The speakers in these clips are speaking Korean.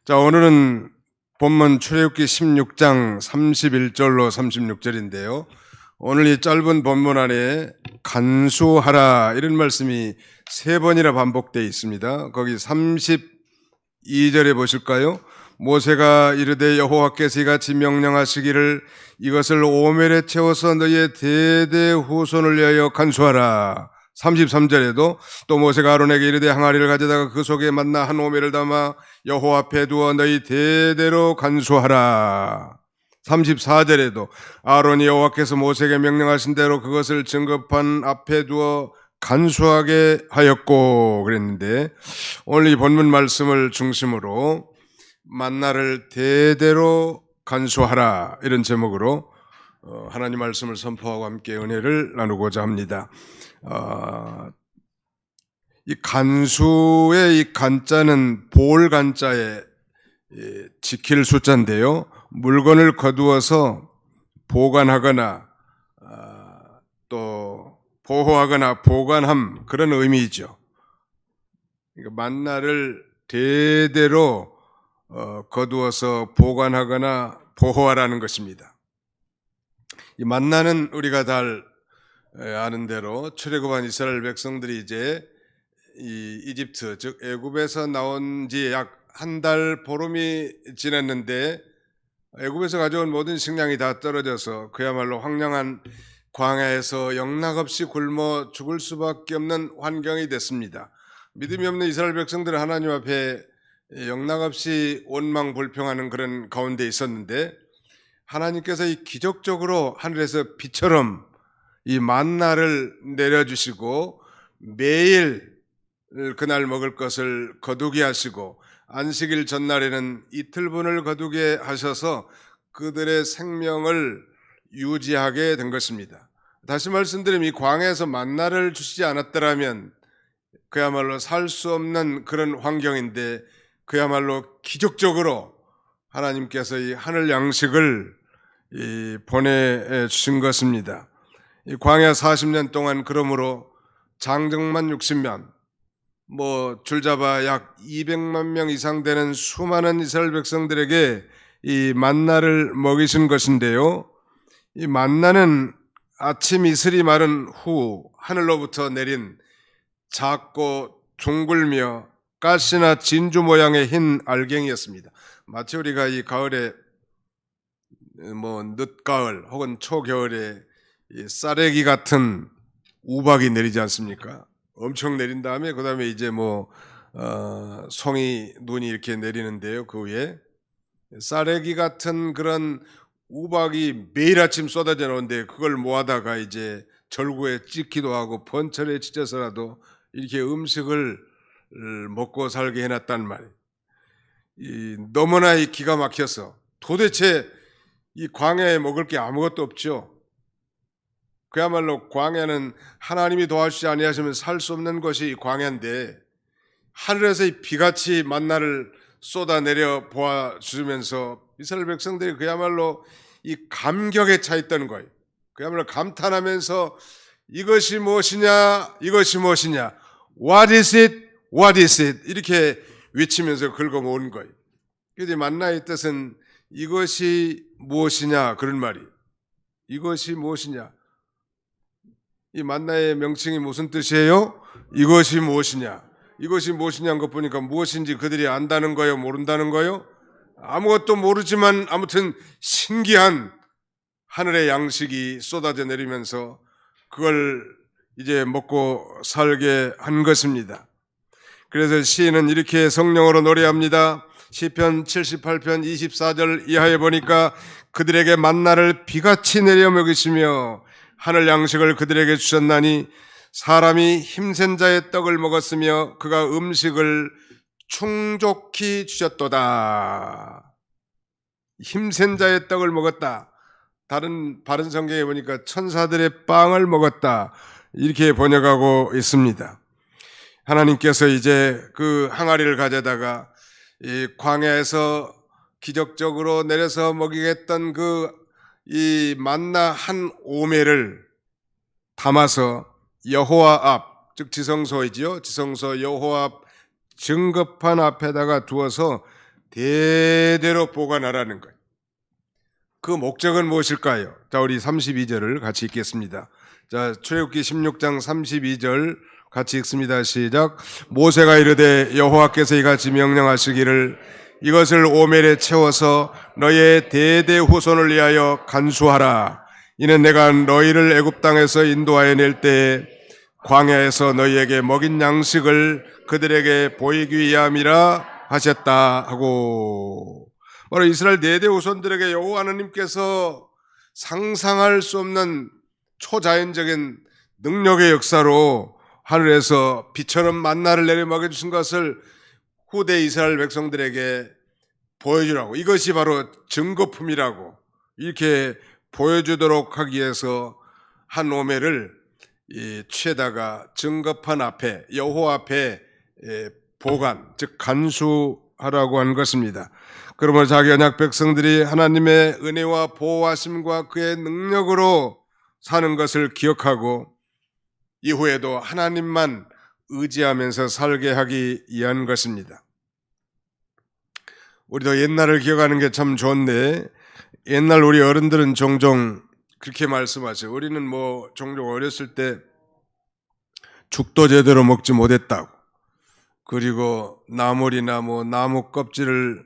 자, 오늘은 본문 출애굽기 16장 31절로 36절인데요. 오늘 이 짧은 본문 안에 간수하라 이런 말씀이 세 번이나 반복되어 있습니다. 거기 32절에 보실까요? 모세가 이르되 여호와께서 이같이 명령하시기를 이것을 오멜에 채워서 너희의 대대 후손을 위하여 간수하라. 33절에도 또 모세가 아론에게 이르되 항아리를 가져다가 그 속에 만나 한 오멜을 담아 여호와 앞에 두어 너희 대대로 간수하라. 34절에도 아론이 여호와께서 모세에게 명령하신 대로 그것을 증거판 앞에 두어 간수하게 하였고 그랬는데, 오늘 이 본문 말씀을 중심으로 만나를 대대로 간수하라 이런 제목으로 하나님 말씀을 선포하고 함께 은혜를 나누고자 합니다. 이 간수의 이 간자는 볼 간자에 지킬 숫자인데요, 물건을 거두어서 보관하거나 또 보호하거나 보관함, 그런 의미이죠. 그러니까 만나를 대대로 거두어서 보관하거나 보호하라는 것입니다. 이 만나는 우리가 잘 아는 대로 출애굽한 이스라엘 백성들이 이제 이 이집트 즉 애굽에서 나온 지 약 한 달 보름이 지났는데 애굽에서 가져온 모든 식량이 다 떨어져서 그야말로 황량한 광야에서 영락없이 굶어 죽을 수밖에 없는 환경이 됐습니다. 믿음이 없는 이스라엘 백성들은 하나님 앞에 영락없이 원망불평하는 그런 가운데 있었는데, 하나님께서 이 기적적으로 하늘에서 비처럼 이 만나를 내려주시고 매일 그날 먹을 것을 거두게 하시고 안식일 전날에는 이틀분을 거두게 하셔서 그들의 생명을 유지하게 된 것입니다. 다시 말씀드리면 이 광야에서 만나를 주시지 않았더라면 그야말로 살 수 없는 그런 환경인데, 그야말로 기적적으로 하나님께서 이 하늘 양식을 보내주신 것입니다. 이 광야 40년 동안 그러므로 장정만 60명, 줄잡아 약 200만 명 이상 되는 수많은 이스라엘 백성들에게 이 만나를 먹이신 것인데요, 이 만나는 아침 이슬이 마른 후 하늘로부터 내린 작고 둥글며 가시나 진주 모양의 흰 알갱이였습니다. 마치 우리가 이 가을에 늦가을 혹은 초겨울에 이 쌀애기 같은 우박이 내리지 않습니까? 엄청 내린 다음에 그 다음에 이제 송이 눈이 이렇게 내리는데요, 그 위에 쌀애기 같은 그런 우박이 매일 아침 쏟아져 나오는데, 그걸 모아다가 이제 절구에 찢기도 하고 번철에 찢어서라도 이렇게 음식을 먹고 살게 해놨단 말이에요. 너무나 기가 막혀서 도대체 이 광야에 먹을 게 아무것도 없죠. 그야말로 광야는 하나님이 도와주지 아니하시면 살 수 없는 것이 광야인데, 하늘에서 이 비같이 만나를 쏟아내려 보아주면서 이스라엘 백성들이 그야말로 이 감격에 차 있던 거예요. 그야말로 감탄하면서 이것이 무엇이냐, 이것이 무엇이냐, What is it? What is it? 이렇게 외치면서 긁어모은 거예요. 그래서 만나의 뜻은 이것이 무엇이냐, 그런 말이. 이것이 무엇이냐. 이 만나의 명칭이 무슨 뜻이에요? 이것이 무엇이냐. 이것이 무엇이냐는 것 보니까 무엇인지 그들이 안다는 거예요, 모른다는 거예요? 아무것도 모르지만 아무튼 신기한 하늘의 양식이 쏟아져 내리면서 그걸 이제 먹고 살게 한 것입니다. 그래서 시인은 이렇게 성령으로 노래합니다. 시편 78편 24절 이하에 보니까 그들에게 만나를 비같이 내려 먹이시며 하늘 양식을 그들에게 주셨나니 사람이 힘센 자의 떡을 먹었으며 그가 음식을 충족히 주셨도다. 힘센 자의 떡을 먹었다. 다른 바른 성경에 보니까 천사들의 빵을 먹었다, 이렇게 번역하고 있습니다. 하나님께서 이제 그 항아리를 가져다가 이 광야에서 기적적으로 내려서 먹이겠던 이 만나 한 오멜을 담아서 여호와 앞, 즉 지성소이지요, 지성소 여호와 앞 증거판 앞에다가 두어서 대대로 보관하라는 거예요. 그 목적은 무엇일까요? 자, 우리 32절을 같이 읽겠습니다. 자, 출애굽기 16장 32절 같이 읽습니다. 시작. 모세가 이르되 여호와께서 이같이 명령하시기를 이것을 오멜에 채워서 너희의 대대 후손을 위하여 간수하라. 이는 내가 너희를 애굽 땅에서 인도하여 낼 때에 광야에서 너희에게 먹인 양식을 그들에게 보이기 위함이라 하셨다 하고, 바로 이스라엘 대대 후손들에게 여호와 하나님께서 상상할 수 없는 초자연적인 능력의 역사로 하늘에서 비처럼 만나를 내려 먹여주신 것을 후대 이스라엘 백성들에게 보여주라고, 이것이 바로 증거품이라고 이렇게 보여주도록 하기 위해서 한 오멜을 취에다가 증거판 앞에, 여호와 앞에 보관, 즉 간수하라고 한 것입니다. 그러므로 자기 언약 백성들이 하나님의 은혜와 보호하심과 그의 능력으로 사는 것을 기억하고 이후에도 하나님만 의지하면서 살게 하기 위한 것입니다. 우리도 옛날을 기억하는 게 참 좋은데, 옛날 우리 어른들은 종종 그렇게 말씀하죠. 우리는 뭐 종종 어렸을 때 죽도 제대로 먹지 못했다고, 그리고 나물이나 뭐 나무 껍질을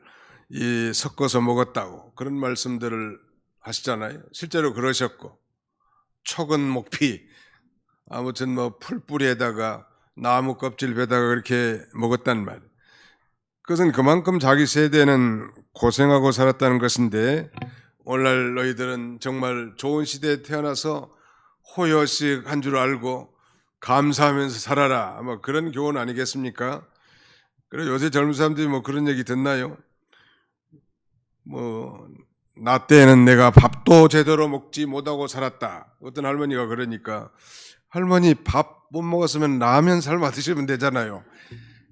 섞어서 먹었다고, 그런 말씀들을 하시잖아요. 실제로 그러셨고, 촉은 목피, 아무튼 뭐 풀뿌리에다가 나무 껍질 베다가 그렇게 먹었단 말이에요. 그것은 그만큼 자기 세대는 고생하고 살았다는 것인데, 오늘날 너희들은 정말 좋은 시대에 태어나서 호여식 한 줄 알고 감사하면서 살아라, 아마 그런 교훈 아니겠습니까? 그래, 요새 젊은 사람들이 뭐 그런 얘기 듣나요? 뭐 나 때는 내가 밥도 제대로 먹지 못하고 살았다. 어떤 할머니가 그러니까, 할머니 밥 못 먹었으면 라면 삶아 드시면 되잖아요.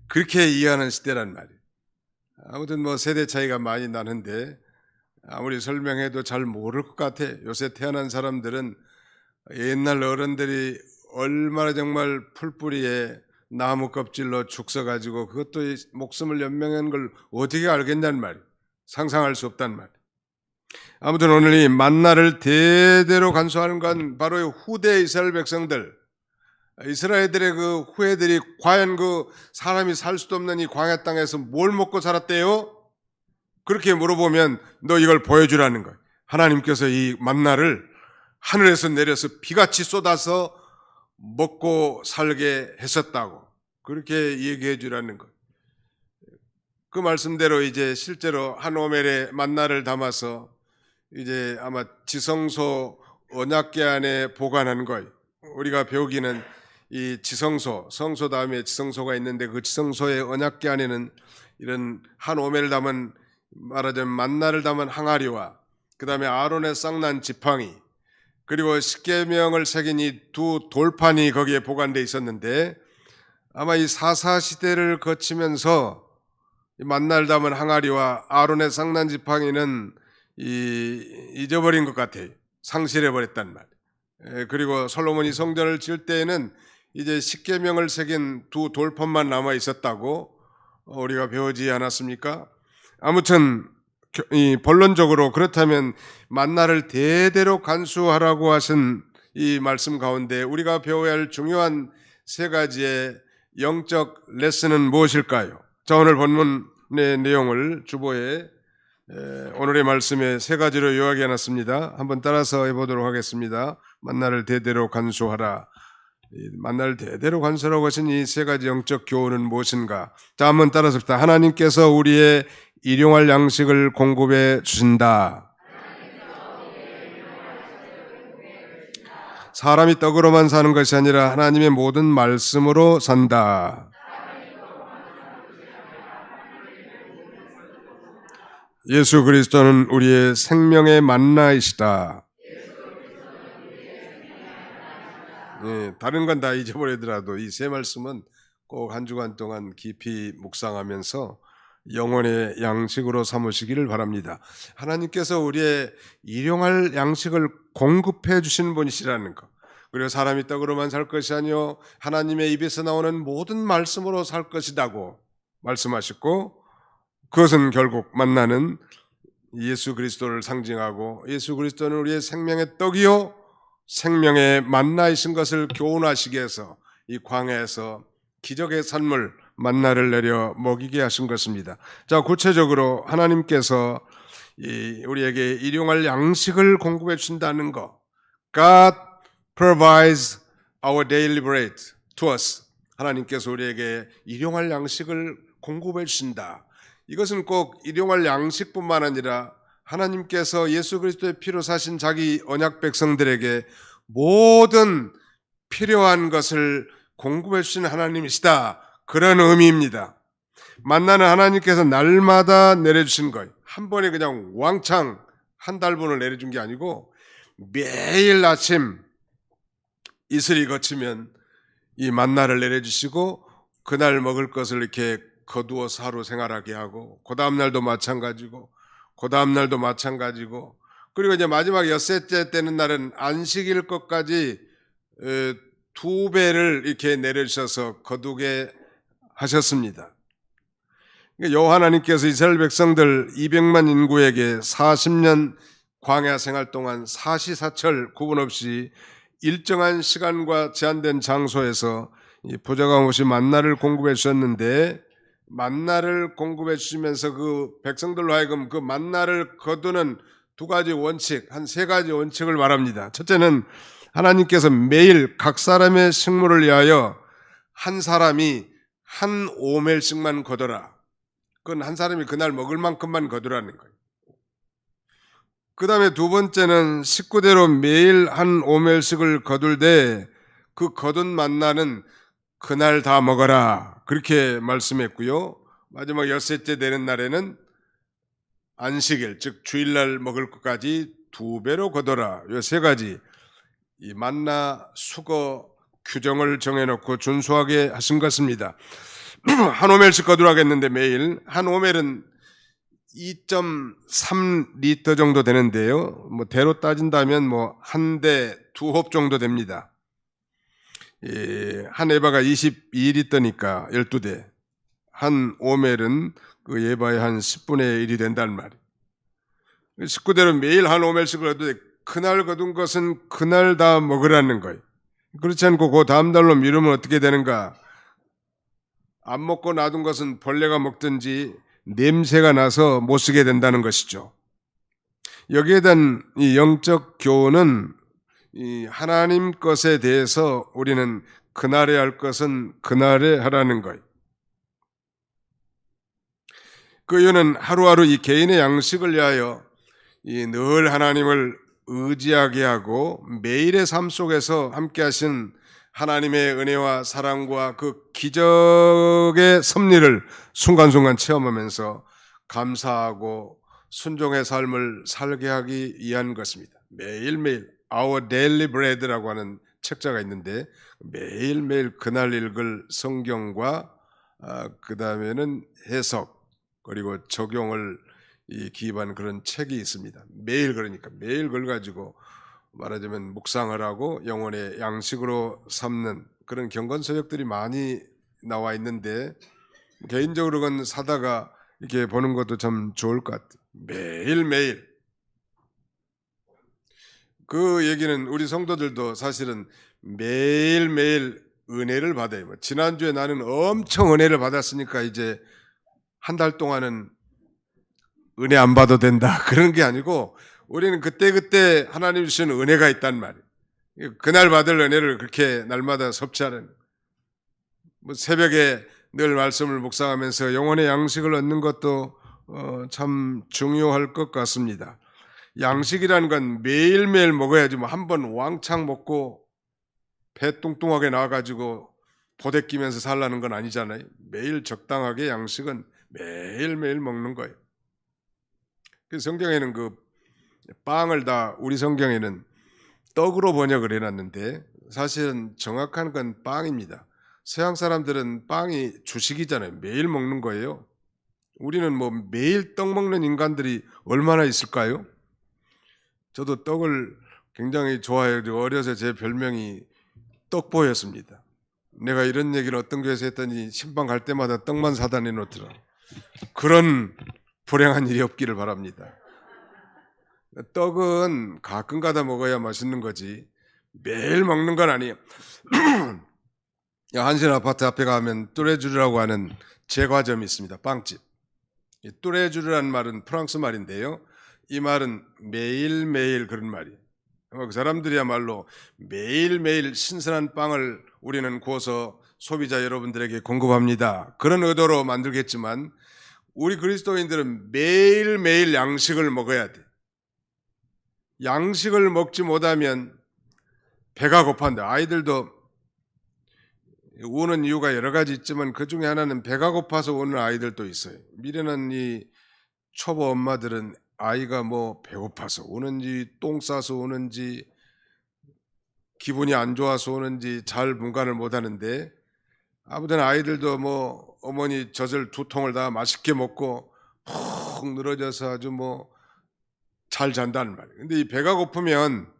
그렇게 이해하는 시대란 말이에요. 아무튼 뭐 세대 차이가 많이 나는데 아무리 설명해도 잘 모를 것 같아. 요새 태어난 사람들은 옛날 어른들이 얼마나 정말 풀뿌리에 나무 껍질로 죽 써가지고 그것도 목숨을 연명한 걸 어떻게 알겠냐는 말이에요. 상상할 수 없단 말이에요. 아무튼 오늘 이 만나를 대대로 간수하는 건 바로 후대 이스라엘 백성들, 이스라엘들의 그 후예들이 과연 그 사람이 살 수도 없는 이 광야 땅에서 뭘 먹고 살았대요? 그렇게 물어보면 너 이걸 보여주라는 거예요. 하나님께서 이 만나를 하늘에서 내려서 비같이 쏟아서 먹고 살게 했었다고, 그렇게 얘기해 주라는 거예요. 그 말씀대로 이제 실제로 한 오멜에 만나를 담아서 이제 아마 지성소 언약궤 안에 보관한 거예요. 우리가 배우기는 이 지성소, 성소 다음에 지성소가 있는데 그 지성소의 언약궤 안에는 이런 한 오멜을 담은, 말하자면 만나를 담은 항아리와 그 다음에 아론의 쌍난 지팡이, 그리고 십계명을 새긴 이 두 돌판이 거기에 보관되어 있었는데, 아마 이 사사 시대를 거치면서 만나를 담은 항아리와 아론의 쌍난 지팡이는 잊어버린 것 같아요. 상실해버렸단 말이에요. 그리고 솔로몬이 성전을 지을 때에는 이제 십계명을 새긴 두 돌판만 남아 있었다고 우리가 배우지 않았습니까? 아무튼 본론적으로 그렇다면 만나를 대대로 간수하라고 하신 이 말씀 가운데 우리가 배워야 할 중요한 세 가지의 영적 레슨은 무엇일까요? 자, 오늘 본문의 내용을 주보에 오늘의 말씀에 세 가지로 요약해 놨습니다. 한번 따라서 해보도록 하겠습니다. 만나를 대대로 간수하라. 만나를 대대로 간수하라고 하신 이 세 가지 영적 교훈은 무엇인가? 자, 한번 따라서 봅시다. 하나님께서 우리의 일용할 양식을 공급해 주신다. 사람이 떡으로만 사는 것이 아니라 하나님의 모든 말씀으로 산다. 예수 그리스도는 우리의 생명의 만나이시다. 다른 건 다 잊어버리더라도 이 세 말씀은 꼭 한 주간 동안 깊이 묵상하면서 영혼의 양식으로 삼으시기를 바랍니다. 하나님께서 우리의 일용할 양식을 공급해 주신 분이시라는 것, 그리고 사람이 떡으로만 살 것이 아니요 하나님의 입에서 나오는 모든 말씀으로 살 것이라고 말씀하셨고, 그것은 결국 만나는 예수 그리스도를 상징하고 예수 그리스도는 우리의 생명의 떡이요 생명의 만나이신 것을 교훈하시기 위해서 이 광야에서 기적의 산물 만나를 내려 먹이게 하신 것입니다. 자, 구체적으로 하나님께서 우리에게 일용할 양식을 공급해 주신다는 것. God provides our daily bread to us. 하나님께서 우리에게 일용할 양식을 공급해 주신다. 이것은 꼭 일용할 양식뿐만 아니라 하나님께서 예수 그리스도의 피로 사신 자기 언약 백성들에게 모든 필요한 것을 공급해 주시는 하나님이시다. 그런 의미입니다. 만나는 하나님께서 날마다 내려주신 거예요. 한 번에 그냥 왕창 한 달분을 내려준 게 아니고 매일 아침 이슬이 거치면 이 만나를 내려주시고 그날 먹을 것을 이렇게 거두어서 하루 생활하게 하고 그 다음 날도 마찬가지고 그 다음 날도 마찬가지고 그리고 이제 마지막 엿새째 되는 날은 안식일 것까지 2배를 이렇게 내려주셔서 거두게 하셨습니다. 여호와 하나님께서 이스라엘 백성들 200만 인구에게 40년 광야 생활 동안 사시사철 구분 없이 일정한 시간과 제한된 장소에서 이 보좌관 없이 만나를 공급해 주셨는데 만나를 공급해 주시면서 그 백성들로 하여금 그 만나를 거두는 2가지 원칙, 한 3가지 원칙을 말합니다. 첫째는 하나님께서 매일 각 사람의 식물을 위하여 한 사람이 한 오멜씩만 거둬라. 그건 한 사람이 그날 먹을 만큼만 거두라는 거예요. 그 다음에 2번째는 식구대로 매일 한 오멜씩을 거둘 때 그 거둔 만나는 그날 다 먹어라. 그렇게 말씀했고요. 마지막 엿새째 되는 날에는 안식일, 즉 주일날 먹을 것까지 2배로 거둬라. 이 3가지 이 만나 수거 규정을 정해놓고 준수하게 하신 것입니다. 한 오멜씩 거두라겠는데 매일 한 오멜은 2.3리터 정도 되는데요. 뭐 대로 따진다면 뭐 한 대 2홉 정도 됩니다. 한 에바가 22리터니까 12대. 한 오멜은 그 에바의 한 10분의 1이 된다는 말이에요. 식구대로 매일 한 오멜씩을 거두되 그날 거둔 것은 그날 다 먹으라는 거예요. 그렇지 않고 그 다음 달로 미루면 어떻게 되는가? 안 먹고 놔둔 것은 벌레가 먹든지 냄새가 나서 못 쓰게 된다는 것이죠. 여기에 대한 이 영적 교훈은 이 하나님 것에 대해서 우리는 그날에 할 것은 그날에 하라는 거예요. 그 이유는 하루하루 이 개인의 양식을 위하여 늘 하나님을 의지하게 하고 매일의 삶 속에서 함께 하신 하나님의 은혜와 사랑과 그 기적의 섭리를 순간순간 체험하면서 감사하고 순종의 삶을 살게 하기 위한 것입니다. 매일매일 Our Daily Bread라고 하는 책자가 있는데 매일매일 그날 읽을 성경과 그 다음에는 해석 그리고 적용을 기입한 그런 책이 있습니다. 매일 그러니까 매일 그걸 가지고 말하자면 묵상을 하고 영혼의 양식으로 삼는 그런 경건서적들이 많이 나와 있는데 개인적으로 그건 사다가 이렇게 보는 것도 참 좋을 것 같아요. 매일매일 그 얘기는 우리 성도들도 사실은 매일매일 은혜를 받아요. 지난주에 나는 엄청 은혜를 받았으니까 이제 한 달 동안은 은혜 안 받아도 된다. 그런 게 아니고 우리는 그때그때 하나님 주시는 은혜가 있단 말이에요. 그날 받을 은혜를 그렇게 날마다 섭취하는 새벽에 늘 말씀을 묵상하면서 영혼의 양식을 얻는 것도 참 중요할 것 같습니다. 양식이라는 건 매일매일 먹어야지 뭐 한 번 왕창 먹고 배 뚱뚱하게 나와가지고 보대 끼면서 살라는 건 아니잖아요. 매일 적당하게 양식은 매일매일 먹는 거예요. 그래서 성경에는 그 빵을 다 우리 성경에는 떡으로 번역을 해놨는데 사실은 정확한 건 빵입니다. 서양 사람들은 빵이 주식이잖아요. 매일 먹는 거예요. 우리는 뭐 매일 떡 먹는 인간들이 얼마나 있을까요? 저도 떡을 굉장히 좋아해요. 어려서 제 별명이 떡보였습니다. 내가 이런 얘기를 어떤 교회에서 했더니 신방 갈 때마다 떡만 사다 내놓더라. 그런 불행한 일이 없기를 바랍니다. 떡은 가끔 가다 먹어야 맛있는 거지 매일 먹는 건 아니에요. 한신 아파트 앞에 가면 뚜레쥬르라고 하는 제과점이 있습니다. 빵집. 이 뚜레쥬르라는 말은 프랑스 말인데요. 이 말은 매일매일 그런 말이에요. 그 사람들이야말로 매일매일 신선한 빵을 우리는 구워서 소비자 여러분들에게 공급합니다. 그런 의도로 만들겠지만 우리 그리스도인들은 매일매일 양식을 먹어야 돼. 양식을 먹지 못하면 배가 고파한다. 아이들도 우는 이유가 여러 가지 있지만 그 중에 하나는 배가 고파서 우는 아이들도 있어요. 미련한 이 초보 엄마들은 아이가 뭐 배고파서 우는지 똥 싸서 우는지 기분이 안 좋아서 우는지 잘 분간을 못 하는데 아무튼 아이들도 뭐 어머니 젖을 2통을 다 맛있게 먹고 푹 늘어져서 아주 뭐 잘 잔다는 말이에요. 근데 이 배가 고프면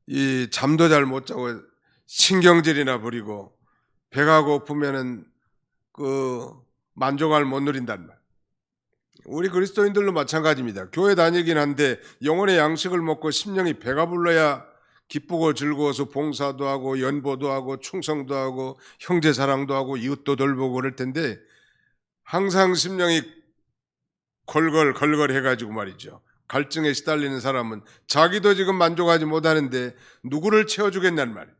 이 잠도 잘 못 자고 신경질이나 부리고 배가 고프면은 그 만족을 못 누린단 말. 우리 그리스도인들도 마찬가지입니다. 교회 다니긴 한데 영혼의 양식을 먹고 심령이 배가 불러야 기쁘고 즐거워서 봉사도 하고 연보도 하고 충성도 하고 형제 사랑도 하고 이웃도 돌보고 그럴 텐데 항상 심령이 걸걸 해가지고 말이죠. 갈증에 시달리는 사람은 자기도 지금 만족하지 못하는데 누구를 채워주겠냐는 말이에요.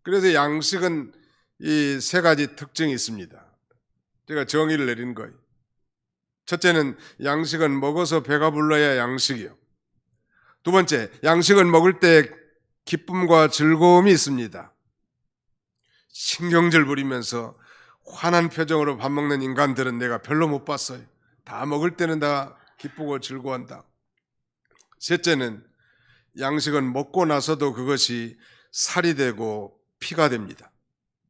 그래서 양식은 이 3가지 특징이 있습니다. 제가 정의를 내린 거예요. 첫째는 양식은 먹어서 배가 불러야 양식이요. 두 번째, 양식은 먹을 때 기쁨과 즐거움이 있습니다. 신경질 부리면서 환한 표정으로 밥 먹는 인간들은 내가 별로 못 봤어요. 다 먹을 때는 다 기쁘고 즐거워한다. 셋째는 양식은 먹고 나서도 그것이 살이 되고 피가 됩니다.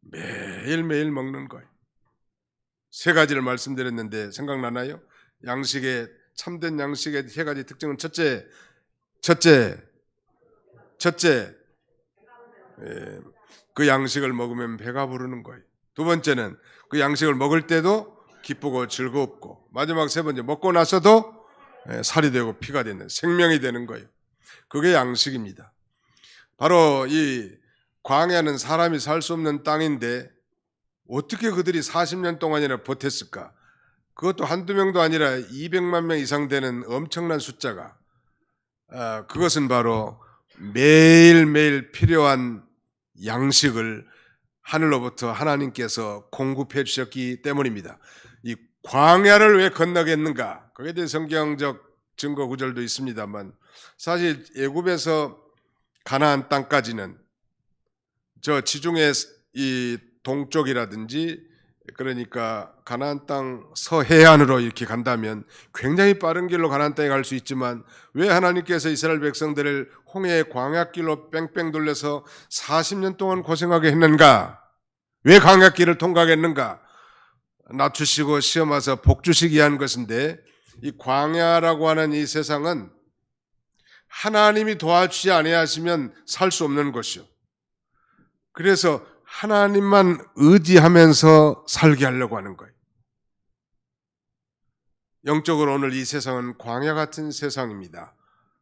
매일매일 먹는 거예요. 3가지를 말씀드렸는데 생각나나요? 양식의 참된 양식의 3가지 특징은 첫째, 그 양식을 먹으면 배가 부르는 거예요. 두 번째는 그 양식을 먹을 때도 기쁘고 즐겁고 마지막 3번째 먹고 나서도 살이 되고 피가 되는 생명이 되는 거예요. 그게 양식입니다. 바로 이 광야는 사람이 살 수 없는 땅인데 어떻게 그들이 40년 동안이나 버텼을까? 그것도 한두 명도 아니라 200만 명 이상 되는 엄청난 숫자가 그것은 바로 매일매일 필요한 양식을 하늘로부터 하나님께서 공급해 주셨기 때문입니다. 이 광야를 왜 건너겠는가? 거기에 대해 성경적 증거 구절도 있습니다만 사실 애굽에서 가나안 땅까지는 저 지중해 이 동쪽이라든지 그러니까 가나안 땅 서해안으로 이렇게 간다면 굉장히 빠른 길로 가나안 땅에 갈 수 있지만 왜 하나님께서 이스라엘 백성들을 홍해의 광야길로 뺑뺑 돌려서 40년 동안 고생하게 했는가? 왜 광야길을 통과했는가? 낮추시고 시험하사 복 주시기 위한 것인데 이 광야라고 하는 이 세상은 하나님이 도와주지 아니하시면 살 수 없는 것이요. 그래서 하나님만 의지하면서 살게 하려고 하는 거예요. 영적으로 오늘 이 세상은 광야 같은 세상입니다.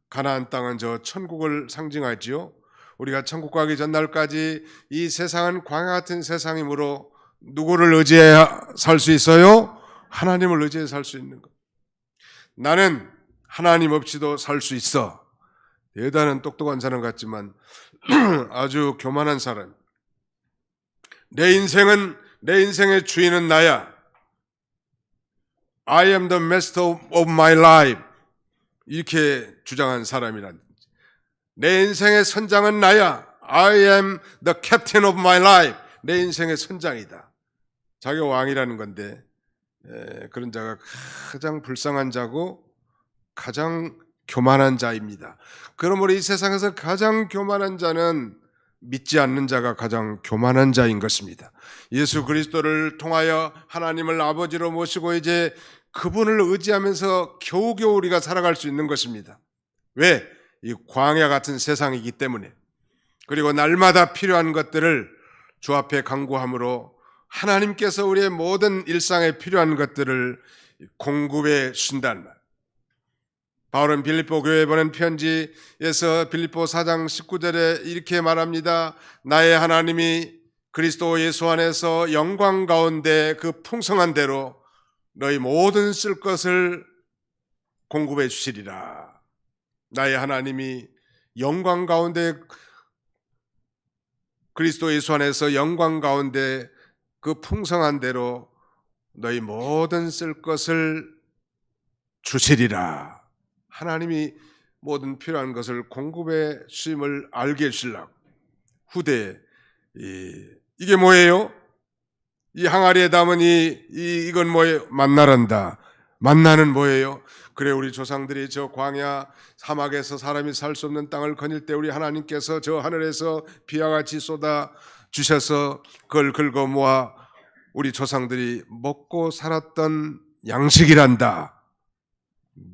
가나안 땅은 저 천국을 상징하지요. 우리가 천국 가기 전날까지 이 세상은 광야 같은 세상이므로 누구를 의지해야 살 수 있어요? 하나님을 의지해 살 수 있는 것. 나는 하나님 없이도 살 수 있어. 대단한 똑똑한 사람 같지만 아주 교만한 사람. 내 인생의 주인은 나야. I am the master of my life. 이렇게 주장한 사람이란. 내 인생의 선장은 나야. I am the captain of my life. 내 인생의 선장이다. 자기가 왕이라는 건데 그런 자가 가장 불쌍한 자고 가장 교만한 자입니다. 그러므로 이 세상에서 가장 교만한 자는 믿지 않는 자가 가장 교만한 자인 것입니다. 예수 그리스도를 통하여 하나님을 아버지로 모시고 이제 그분을 의지하면서 겨우겨우 우리가 살아갈 수 있는 것입니다. 왜? 이 광야 같은 세상이기 때문에. 그리고 날마다 필요한 것들을 주 앞에 간구함으로 하나님께서 우리의 모든 일상에 필요한 것들을 공급해 주신다는 말. 바울은 빌립보 교회에 보낸 편지에서 빌립보 4장 19절에 이렇게 말합니다. 나의 하나님이 그리스도 예수 안에서 영광 가운데 그 풍성한 대로 너희 모든 쓸 것을 공급해 주시리라. 나의 하나님이 영광 가운데 그리스도 예수 안에서 영광 가운데 그 풍성한 대로 너희 모든 쓸 것을 주시리라. 하나님이 모든 필요한 것을 공급해 주심을 알게 해주시려고 후대에 이게 뭐예요? 이 항아리에 담은 이건 뭐예요? 만나란다. 만나는 뭐예요? 그래 우리 조상들이 저 광야 사막에서 사람이 살 수 없는 땅을 거닐 때 우리 하나님께서 저 하늘에서 비와 같이 쏟아 주셔서 그걸 긁어 모아 우리 조상들이 먹고 살았던 양식이란다.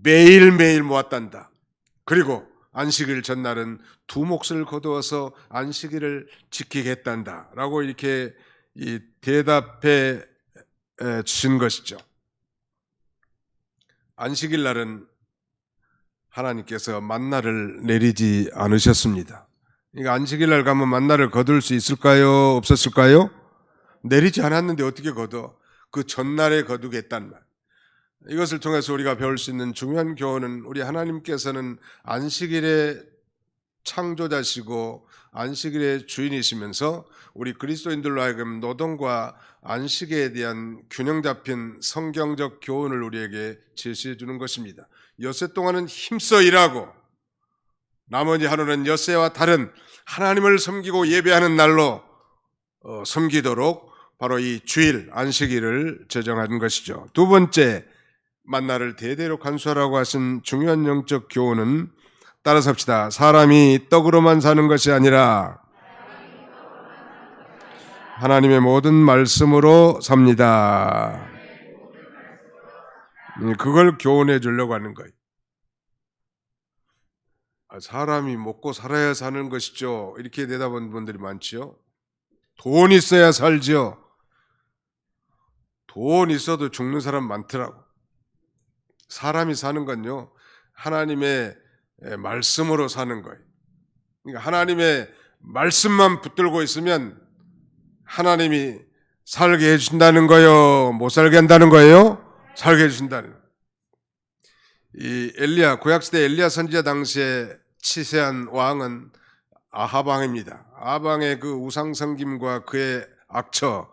매일매일 모았단다. 그리고 안식일 전날은 두 몫을 거두어서 안식일을 지키겠단다 라고 이렇게 대답해 주신 것이죠. 안식일 날은 하나님께서 만나를 내리지 않으셨습니다. 그러니까 안식일 날 가면 만나를 거둘 수 있을까요? 없었을까요? 내리지 않았는데 어떻게 거둬? 그 전날에 거두겠단 말. 이것을 통해서 우리가 배울 수 있는 중요한 교훈은 우리 하나님께서는 안식일의 창조자시고 안식일의 주인이시면서 우리 그리스도인들로 하여금 노동과 안식에 대한 균형 잡힌 성경적 교훈을 우리에게 제시해 주는 것입니다. 엿새 동안은 힘써 일하고 나머지 하루는 엿새와 다른 하나님을 섬기고 예배하는 날로 섬기도록 바로 이 주일 안식일을 제정한 것이죠. 두 번째, 만나를 대대로 간수하라고 하신 중요한 영적 교훈은 따라서 합시다. 사람이 떡으로만 사는 것이 아니라 하나님의 모든 말씀으로 삽니다. 그걸 교훈해 주려고 하는 거예요. 사람이 먹고 살아야 사는 것이죠. 이렇게 대답하는 분들이 많지요. 돈 있어야 살지요. 돈 있어도 죽는 사람 많더라고. 사람이 사는 건요, 하나님의 말씀으로 사는 거예요. 그러니까 하나님의 말씀만 붙들고 있으면 하나님이 살게 해준다는 거예요? 못 살게 한다는 거예요? 살게 해준다는 거예요. 이 엘리야, 구약시대 엘리야 선지자 당시에 치세한 왕은 아합 왕입니다. 아합 왕의 그 우상 섬김과 그의 악처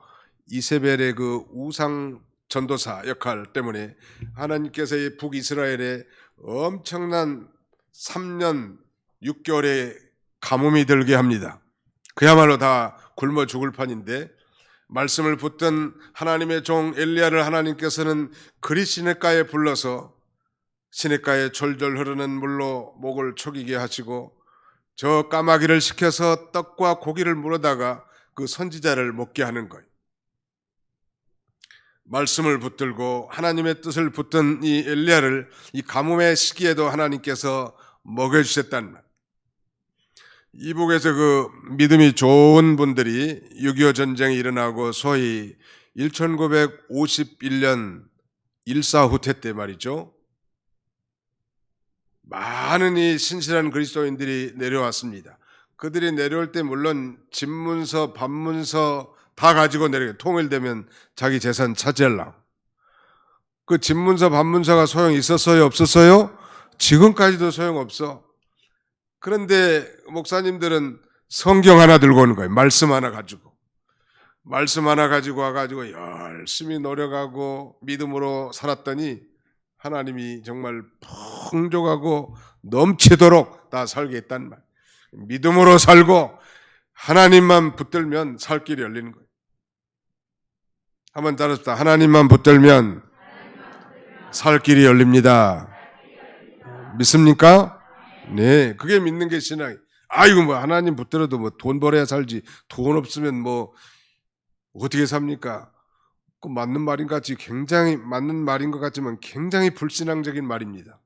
이세벨의 그 우상 전도사 역할 때문에 하나님께서 이 북이스라엘에 엄청난 3년 6개월의 가뭄이 들게 합니다. 그야말로 다 굶어 죽을 판인데 말씀을 붙든 하나님의 종 엘리야를 하나님께서는 그리 시냇가에 불러서 시냇가에 졸졸 흐르는 물로 목을 초기게 하시고 저 까마귀를 시켜서 떡과 고기를 물어다가 그 선지자를 먹게 하는 거예요. 말씀을 붙들고 하나님의 뜻을 붙든 이 엘리야를 이 가뭄의 시기에도 하나님께서 먹여주셨단 말. 이북에서 그 믿음이 좋은 분들이 6.25 전쟁이 일어나고 소위 1951년 일사후퇴 때 말이죠. 많은 이 신실한 그리스도인들이 내려왔습니다. 그들이 내려올 때 물론 집문서, 반문서 다 가지고 내려요. 통일되면 자기 재산 차지하려고. 그 집문서, 반문서가 소용 있었어요? 없었어요? 지금까지도 소용없어. 그런데 목사님들은 성경 하나 들고 오는 거예요. 말씀 하나 가지고. 말씀 하나 가지고 와가지고 열심히 노력하고 믿음으로 살았더니 하나님이 정말 풍족하고 넘치도록 다 살게 했단 말. 믿음으로 살고 하나님만 붙들면 살 길이 열리는 거예요. 한번 따라합시다. 하나님만 붙들면 살 길이 열립니다. 믿습니까? 네, 그게 믿는 게 신앙이에요. 이거 뭐 하나님 붙들어도 뭐 돈 벌어야 살지. 돈 없으면 뭐 어떻게 삽니까? 그 맞는 말인 것 같이 굉장히 맞는 말인 것 같지만 굉장히 불신앙적인 말입니다.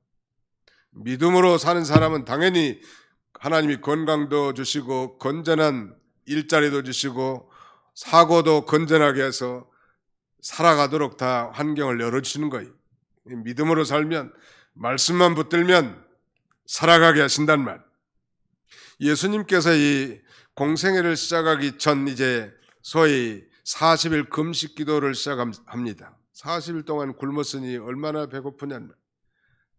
믿음으로 사는 사람은 당연히 하나님이 건강도 주시고 건전한 일자리도 주시고 사고도 건전하게 해서 살아가도록 다 환경을 열어주시는 거예요. 믿음으로 살면, 말씀만 붙들면 살아가게 하신단 말. 예수님께서 이 공생애를 시작하기 전 이제 소위 40일 금식 기도를 시작합니다. 40일 동안 굶었으니 얼마나 배고프냐는 말.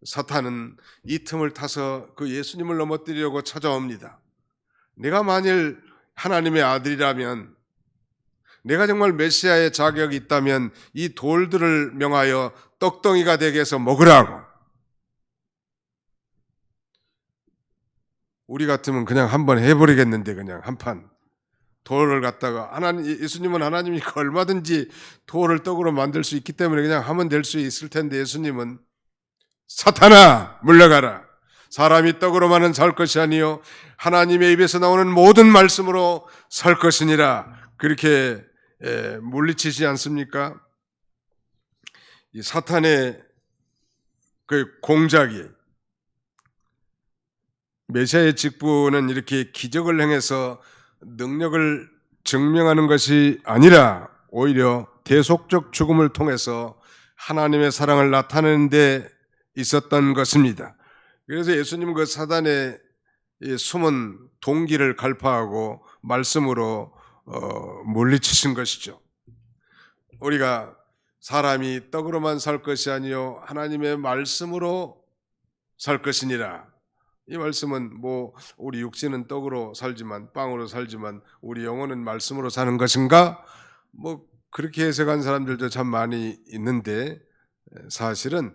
사탄은 이 틈을 타서 그 예수님을 넘어뜨리려고 찾아옵니다. 내가 만일 하나님의 아들이라면, 내가 정말 메시아의 자격이 있다면 이 돌들을 명하여 떡덩이가 되게 해서 먹으라고. 우리 같으면 그냥 한번 해버리겠는데, 그냥 한판 돌을 갖다가, 예수님은 하나님이니까 얼마든지 돌을 떡으로 만들 수 있기 때문에 그냥 하면 될 수 있을 텐데, 예수님은 사탄아 물러가라, 사람이 떡으로만은 살 것이 아니요 하나님의 입에서 나오는 모든 말씀으로 살 것이니라, 그렇게 물리치지 않습니까? 이 사탄의 그 공작이, 메시아의 직분은 이렇게 기적을 행해서 능력을 증명하는 것이 아니라 오히려 대속적 죽음을 통해서 하나님의 사랑을 나타내는 데 있었던 것입니다. 그래서 예수님은 그 사단의 숨은 동기를 갈파하고 말씀으로 물리치신 것이죠. 우리가 사람이 떡으로만 살 것이 아니요 하나님의 말씀으로 살 것이니라. 이 말씀은 우리 육신은 떡으로 살지만, 빵으로 살지만 우리 영혼은 말씀으로 사는 것인가? 그렇게 해석한 사람들도 참 많이 있는데, 사실은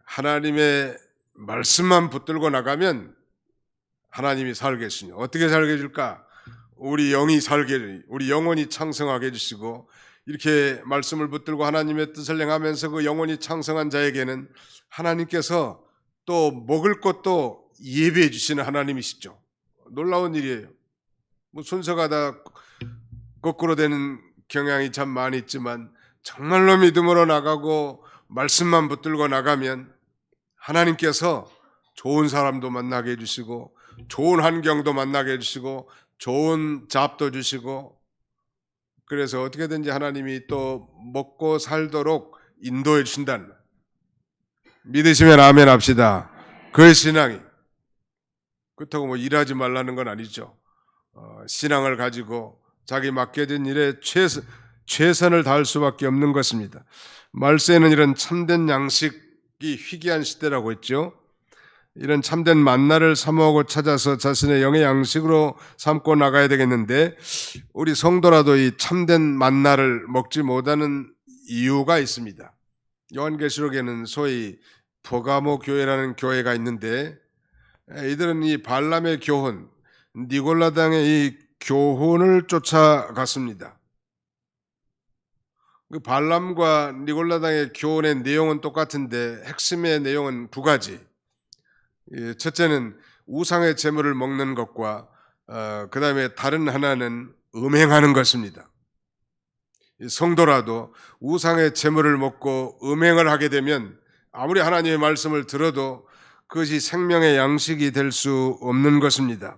하나님의 말씀만 붙들고 나가면 하나님이 살게 해주시니, 어떻게 살게 해줄까? 우리 영혼이 창성하게 해주시고, 이렇게 말씀을 붙들고 하나님의 뜻을 행하면서 그 영혼이 창성한 자에게는 하나님께서 또 먹을 것도 예배해 주시는 하나님이시죠. 놀라운 일이에요. 순서가 다 거꾸로 되는 경향이 참 많이 있지만, 정말로 믿음으로 나가고 말씀만 붙들고 나가면 하나님께서 좋은 사람도 만나게 해주시고, 좋은 환경도 만나게 해주시고, 좋은 잡도 주시고, 그래서 어떻게든지 하나님이 또 먹고 살도록 인도해 주신다는, 믿으시면 아멘 합시다. 그 신앙이, 그렇다고 일하지 말라는 건 아니죠. 신앙을 가지고 자기 맡겨진 일에 최선을 다할 수밖에 없는 것입니다. 말세에는 이런 참된 양식이 희귀한 시대라고 했죠. 이런 참된 만나를 사모하고 찾아서 자신의 영의 양식으로 삼고 나가야 되겠는데, 우리 성도라도 이 참된 만나를 먹지 못하는 이유가 있습니다. 요한계시록에는 소위 버가모 교회라는 교회가 있는데, 이들은 이 발람의 교훈, 니골라당의 이 교훈을 쫓아갔습니다. 그 발람과 니골라당의 교훈의 내용은 똑같은데 핵심의 내용은 두 가지. 첫째는 우상의 제물을 먹는 것과 그 다음에 다른 하나는 음행하는 것입니다. 성도라도 우상의 제물을 먹고 음행을 하게 되면 아무리 하나님의 말씀을 들어도 그것이 생명의 양식이 될 수 없는 것입니다.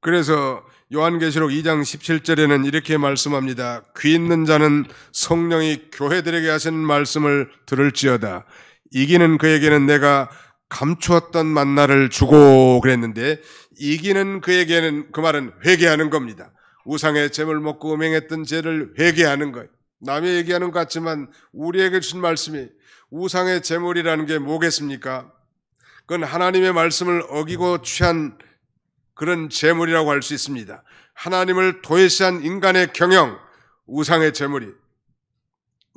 그래서 요한계시록 2장 17절에는 이렇게 말씀합니다. 귀 있는 자는 성령이 교회들에게 하시는 말씀을 들을지어다. 이기는 그에게는 내가 감추었던 만나를 주고, 그랬는데, 이기는 그에게는, 그 말은 회개하는 겁니다. 우상의 제물 먹고 음행했던 죄를 회개하는 거예요. 남의 얘기하는 것 같지만 우리에게 주신 말씀이, 우상의 제물이라는 게 뭐겠습니까? 그건 하나님의 말씀을 어기고 취한 그런 제물이라고 할 수 있습니다. 하나님을 도외시한 인간의 경영, 우상의 제물이.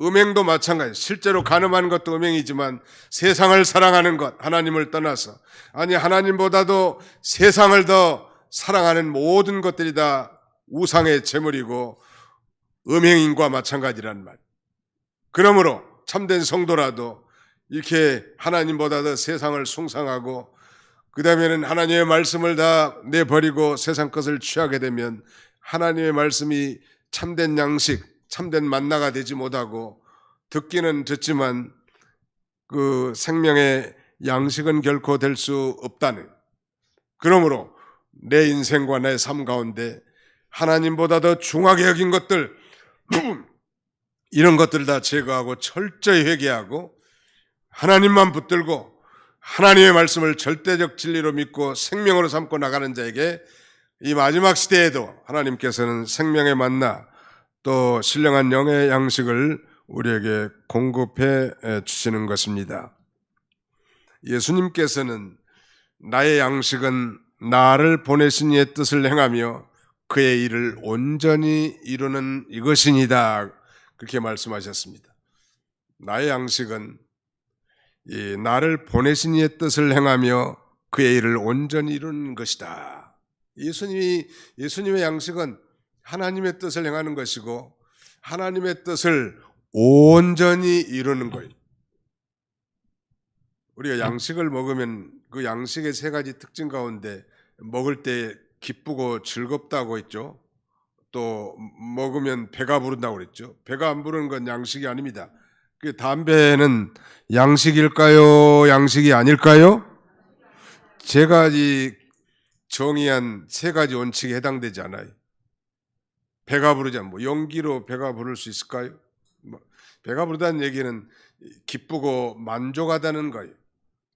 음행도 마찬가지. 실제로 간음하는 것도 음행이지만 세상을 사랑하는 것, 하나님을 떠나서, 아니 하나님보다도 세상을 더 사랑하는 모든 것들이 다 우상의 제물이고 음행인과 마찬가지란 말. 그러므로 참된 성도라도 이렇게 하나님보다 더 세상을 숭상하고 그 다음에는 하나님의 말씀을 다 내버리고 세상 것을 취하게 되면 하나님의 말씀이 참된 양식, 참된 만나가 되지 못하고, 듣기는 듣지만 그 생명의 양식은 결코 될 수 없다는. 그러므로 내 인생과 내 삶 가운데 하나님보다 더 중하게 여긴 것들, 이런 것들을 다 제거하고 철저히 회개하고 하나님만 붙들고 하나님의 말씀을 절대적 진리로 믿고 생명으로 삼고 나가는 자에게 이 마지막 시대에도 하나님께서는 생명의 만나 또 신령한 영의 양식을 우리에게 공급해 주시는 것입니다. 예수님께서는 나의 양식은 나를 보내신 이의 뜻을 행하며 그의 일을 온전히 이루는 이것이니다. 그렇게 말씀하셨습니다. 나의 양식은 이 나를 보내신 이의 뜻을 행하며 그의 일을 온전히 이루는 것이다. 예수님의 양식은 하나님의 뜻을 행하는 것이고 하나님의 뜻을 온전히 이루는 거예요. 우리가 양식을 먹으면 그 양식의 세 가지 특징 가운데 먹을 때 기쁘고 즐겁다고 했죠. 또 먹으면 배가 부른다고 그랬죠. 배가 안 부르는 건 양식이 아닙니다. 그 담배는 양식일까요? 양식이 아닐까요? 제가 이 정의한 세 가지 원칙에 해당되지 않아요. 배가 부르지 않고 연기로 배가 부를 수 있을까요? 배가 부르다는 얘기는 기쁘고 만족하다는 거예요.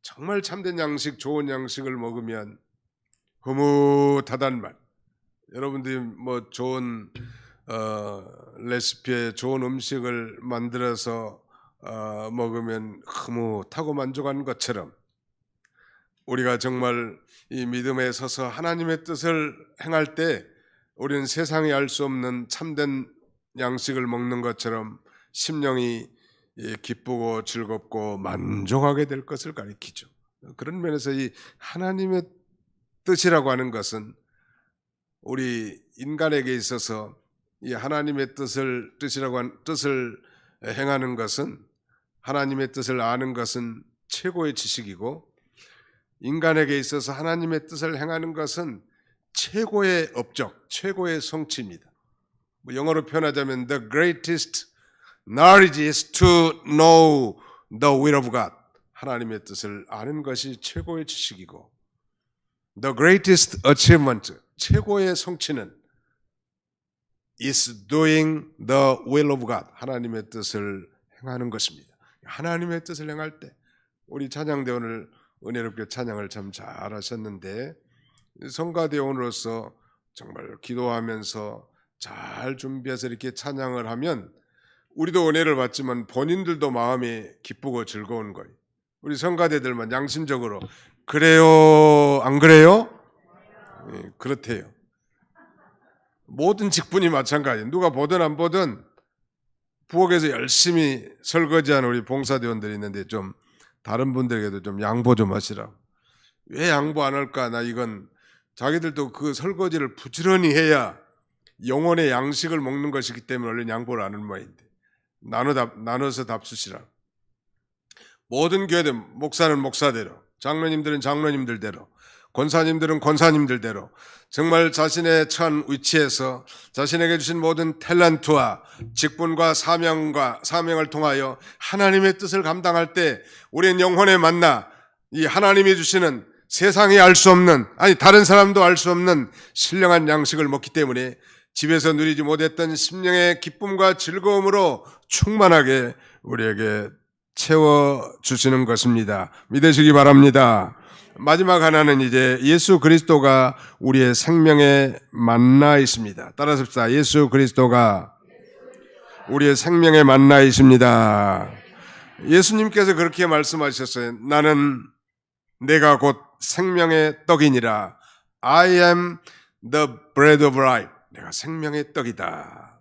정말 참된 양식, 좋은 양식을 먹으면 흐뭇하다는 말. 여러분들이 뭐 좋은 레시피에 좋은 음식을 만들어서 먹으면 흐뭇하고 만족하는 것처럼 우리가 정말 이 믿음에 서서 하나님의 뜻을 행할 때 우리는 세상이 알 수 없는 참된 양식을 먹는 것처럼 심령이 기쁘고 즐겁고 만족하게 될 것을 가리키죠. 그런 면에서 이 하나님의 뜻이라고 하는 것은 우리 인간에게 있어서 이 하나님의 뜻을 행하는 것은 하나님의 뜻을 아는 것은 최고의 지식이고 인간에게 있어서 하나님의 뜻을 행하는 것은 최고의 업적, 최고의 성취입니다. 영어로 표현하자면 the greatest knowledge is to know the will of God. 하나님의 뜻을 아는 것이 최고의 지식이고 the greatest achievement, 최고의 성취는 is doing the will of God. 하나님의 뜻을 행하는 것입니다. 하나님의 뜻을 행할 때 우리 찬양대원을 은혜롭게 찬양을 참 잘하셨는데 성가대원으로서 정말 기도하면서 잘 준비해서 이렇게 찬양을 하면 우리도 은혜를 받지만 본인들도 마음이 기쁘고 즐거운 거예요. 우리 성가대들만 양심적으로 그래요? 안 그래요? 네, 그렇대요. 모든 직분이 마찬가지예요. 누가 보든 안 보든 부엌에서 열심히 설거지하는 우리 봉사대원들이 있는데 좀 다른 분들에게도 좀 양보 좀 하시라고. 왜 양보 안 할까? 나 이건 자기들도 그 설거지를 부지런히 해야 영혼의 양식을 먹는 것이기 때문에 얼른 양보를 안 하는 모양인데 나눠서 답수시라고. 모든 교회들 목사는 목사대로, 장로님들은 장로님들대로, 권사님들은 권사님들대로 정말 자신의 처한 위치에서 자신에게 주신 모든 탤런트와 직분과 사명을 통하여 하나님의 뜻을 감당할 때 우리는 영혼의 만나 이 하나님이 주시는 세상이 알 수 없는 아니 다른 사람도 알 수 없는 신령한 양식을 먹기 때문에 집에서 누리지 못했던 심령의 기쁨과 즐거움으로 충만하게 우리에게 채워주시는 것입니다. 믿으시기 바랍니다. 마지막 하나는 이제 예수 그리스도가 우리의 생명의 만나이십니다. 따라서 합시다. 예수 그리스도가 우리의 생명의 만나이십니다. 예수님께서 그렇게 말씀하셨어요. 내가 곧 생명의 떡이니라. I am the bread of life. 내가 생명의 떡이다.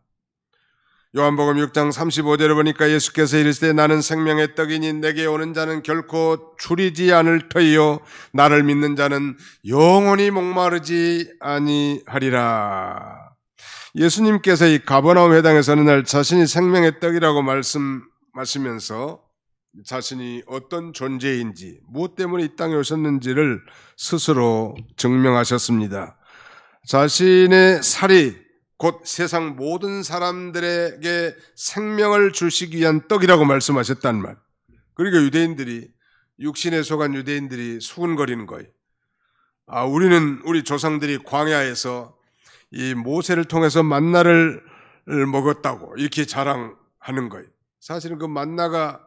요한복음 6장 35절에 보니까 예수께서 이르시되 나는 생명의 떡이니 내게 오는 자는 결코 줄이지 않을 터이요 나를 믿는 자는 영원히 목마르지 아니하리라. 예수님께서 이 가버나움 회당에서 어느 날 자신이 생명의 떡이라고 말씀하시면서 자신이 어떤 존재인지 무엇 때문에 이 땅에 오셨는지를 스스로 증명하셨습니다. 자신의 살이 곧 세상 모든 사람들에게 생명을 주시기 위한 떡이라고 말씀하셨단 말. 그러니까 유대인들이 육신에 속한 유대인들이 수군거리는 거예요. 우리 조상들이 광야에서 이 모세를 통해서 만나를 먹었다고 이렇게 자랑하는 거예요. 사실은 그 만나가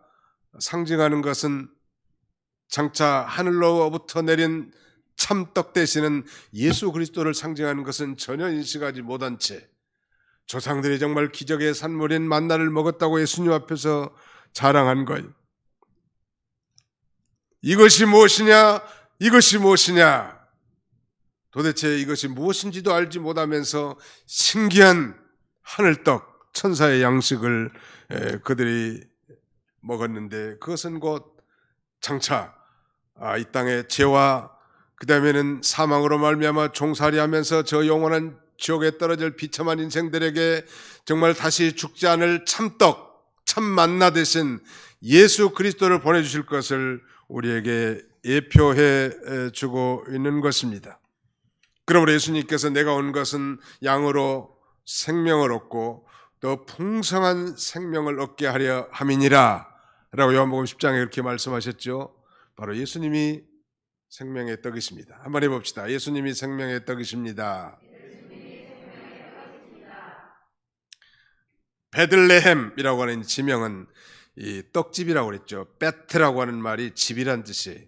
상징하는 것은 장차 하늘로부터 내린 참떡 되시는 예수 그리스도를 상징하는 것은 전혀 인식하지 못한 채 조상들이 정말 기적의 산물인 만나를 먹었다고 예수님 앞에서 자랑한 거예요. 이것이 무엇이냐? 이것이 무엇이냐? 도대체 이것이 무엇인지도 알지 못하면서 신기한 하늘떡, 천사의 양식을 그들이 먹었는데 그것은 곧 장차 이 땅의 죄와 그 다음에는 사망으로 말미암아 종살이하면서 저 영원한 지옥에 떨어질 비참한 인생들에게 정말 다시 죽지 않을 참떡, 참 만나 되신 예수 그리스도를 보내주실 것을 우리에게 예표해 주고 있는 것입니다. 그러므로 예수님께서 내가 온 것은 양으로 생명을 얻고 더 풍성한 생명을 얻게 하려 함이니라 라고 요한복음 10장에 그렇게 말씀하셨죠. 바로 예수님이 생명의 떡이십니다. 한번 해봅시다. 예수님이 생명의 떡이십니다. 베들레헴이라고 하는 지명은 이 떡집이라고 그랬죠. 베트라고 하는 말이 집이란 뜻이에요.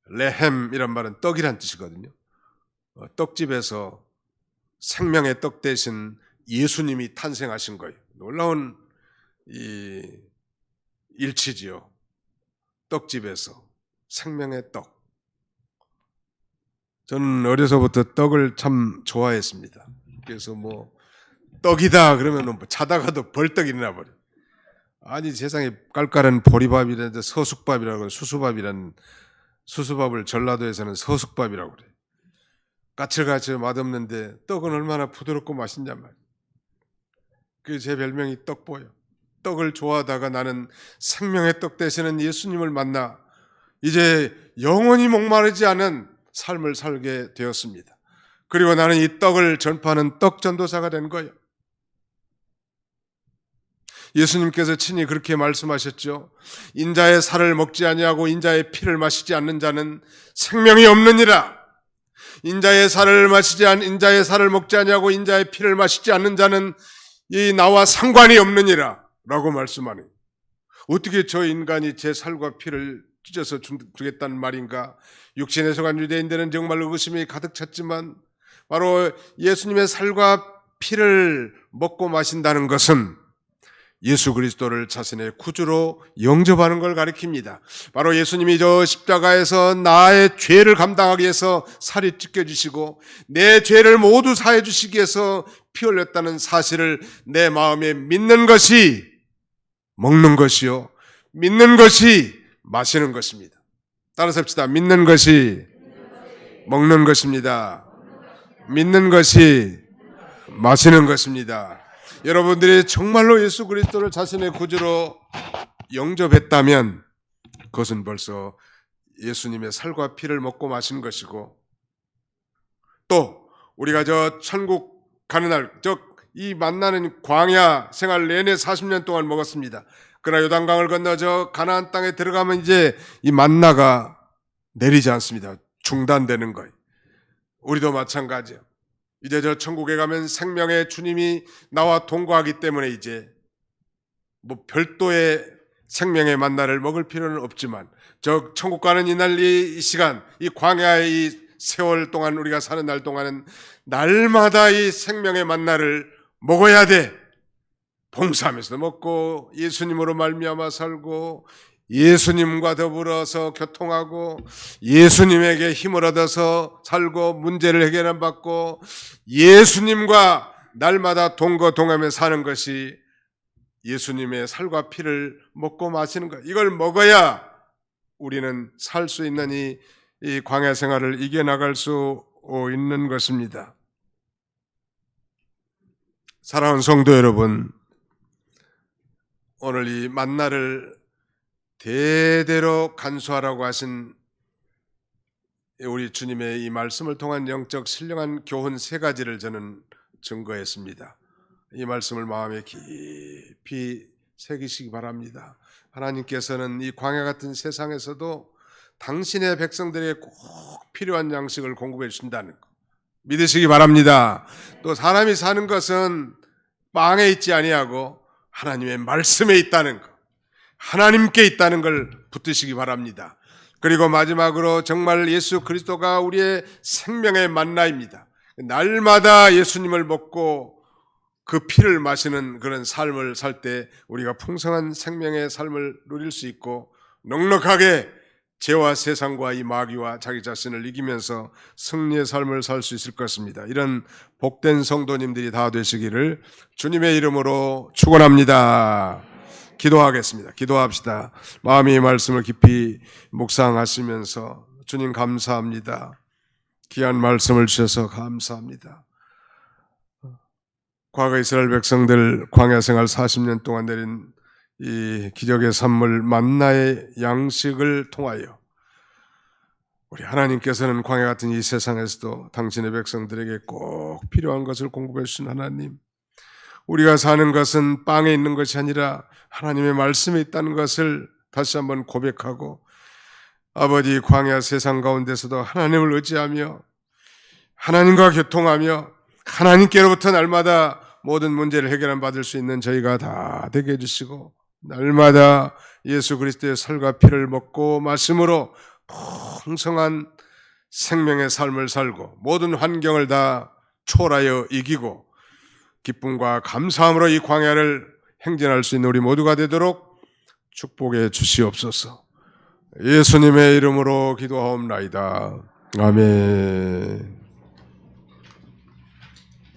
레헴이란 말은 떡이란 뜻이거든요. 떡집에서 생명의 떡 대신 예수님이 탄생하신 거예요. 놀라운 이 일치지요. 떡집에서 생명의 떡. 저는 어려서부터 떡을 참 좋아했습니다. 그래서 뭐 떡이다 그러면 뭐 자다가도 벌떡 일어나 버려. 아니 세상에 깔깔한 보리밥이라든지 서숙밥이라고 수수밥이라는 수수밥을 전라도에서는 서숙밥이라고 그래. 까칠까칠 맛없는데 떡은 얼마나 부드럽고 맛있냔 말이야. 그게 제 별명이 떡보예요. 떡을 좋아하다가 나는 생명의 떡 되시는 예수님을 만나 이제 영원히 목마르지 않은 삶을 살게 되었습니다. 그리고 나는 이 떡을 전파하는 떡 전도사가 된 거예요. 예수님께서 친히 그렇게 말씀하셨죠. 인자의 살을 먹지 아니하고 인자의 피를 마시지 않는 자는 생명이 없느니라. 인자의 살을 먹지 아니하고 인자의 피를 마시지 않는 자는 이 나와 상관이 없느니라 라고 말씀하니 어떻게 저 인간이 제 살과 피를 찢어서 주겠다는 말인가? 육신에 속한 유대인들은 정말 의구심이 가득 찼지만 바로 예수님의 살과 피를 먹고 마신다는 것은 예수 그리스도를 자신의 구주로 영접하는 걸 가리킵니다. 바로 예수님이 저 십자가에서 나의 죄를 감당하기 위해서 살이 찢겨지시고 내 죄를 모두 사해 주시기 위해서 피 흘렸다는 사실을 내 마음에 믿는 것이 먹는 것이요 믿는 것이 마시는 것입니다. 따라서 합시다. 믿는 것이 먹는 것입니다. 믿는 것이 마시는 것입니다. 여러분들이 정말로 예수 그리스도를 자신의 구주로 영접했다면 그것은 벌써 예수님의 살과 피를 먹고 마신 것이고 또 우리가 저 천국 가는 날 이 만나는 광야 생활 내내 40년 동안 먹었습니다. 그러나 요단강을 건너 저 가나안 땅에 들어가면 이제 이 만나가 내리지 않습니다. 중단되는 거예요. 우리도 마찬가지예요. 이제 저 천국에 가면 생명의 주님이 나와 동거하기 때문에 이제 뭐 별도의 생명의 만나를 먹을 필요는 없지만 저 천국 가는 이날 이 시간 이 광야의 이 세월 동안 우리가 사는 날 동안은 날마다 이 생명의 만나를 먹어야 돼. 봉사하면서도 먹고 예수님으로 말미암아 살고 예수님과 더불어서 교통하고 예수님에게 힘을 얻어서 살고 문제를 해결받고 예수님과 날마다 동거동하며 사는 것이 예수님의 살과 피를 먹고 마시는 것. 이걸 먹어야 우리는 살 수 있는 이 광야 생활을 이겨나갈 수 있는 것입니다. 사랑하는 성도 여러분, 오늘 이 만나를 대대로 간수하라고 하신 우리 주님의 이 말씀을 통한 영적 신령한 교훈 세 가지를 저는 증거했습니다. 이 말씀을 마음에 깊이 새기시기 바랍니다. 하나님께서는 이 광야 같은 세상에서도 당신의 백성들에게 꼭 필요한 양식을 공급해 주신다는 것. 믿으시기 바랍니다. 또 사람이 사는 것은 빵에 있지 아니하고 하나님의 말씀에 있다는 것, 하나님께 있다는 걸 붙드시기 바랍니다. 그리고 마지막으로 정말 예수 그리스도가 우리의 생명의 만나입니다. 날마다 예수님을 먹고 그 피를 마시는 그런 삶을 살 때 우리가 풍성한 생명의 삶을 누릴 수 있고 넉넉하게 죄와 세상과 이 마귀와 자기 자신을 이기면서 승리의 삶을 살 수 있을 것입니다. 이런 복된 성도님들이 다 되시기를 주님의 이름으로 축원합니다. 기도하겠습니다. 기도합시다. 마음의 말씀을 깊이 묵상하시면서 주님 감사합니다. 귀한 말씀을 주셔서 감사합니다. 과거 이스라엘 백성들 광야 생활 40년 동안 내린 이 기적의 산물 만나의 양식을 통하여 우리 하나님께서는 광야 같은 이 세상에서도 당신의 백성들에게 꼭 필요한 것을 공급해 주신 하나님, 우리가 사는 것은 빵에 있는 것이 아니라 하나님의 말씀에 있다는 것을 다시 한번 고백하고 아버지 광야 세상 가운데서도 하나님을 의지하며 하나님과 교통하며 하나님께로부터 날마다 모든 문제를 해결한 받을 수 있는 저희가 다 되게 해주시고 날마다 예수 그리스도의 살과 피를 먹고 마심으로 풍성한 생명의 삶을 살고 모든 환경을 다 초월하여 이기고 기쁨과 감사함으로 이 광야를 행진할 수 있는 우리 모두가 되도록 축복해 주시옵소서. 예수님의 이름으로 기도하옵나이다. 아멘.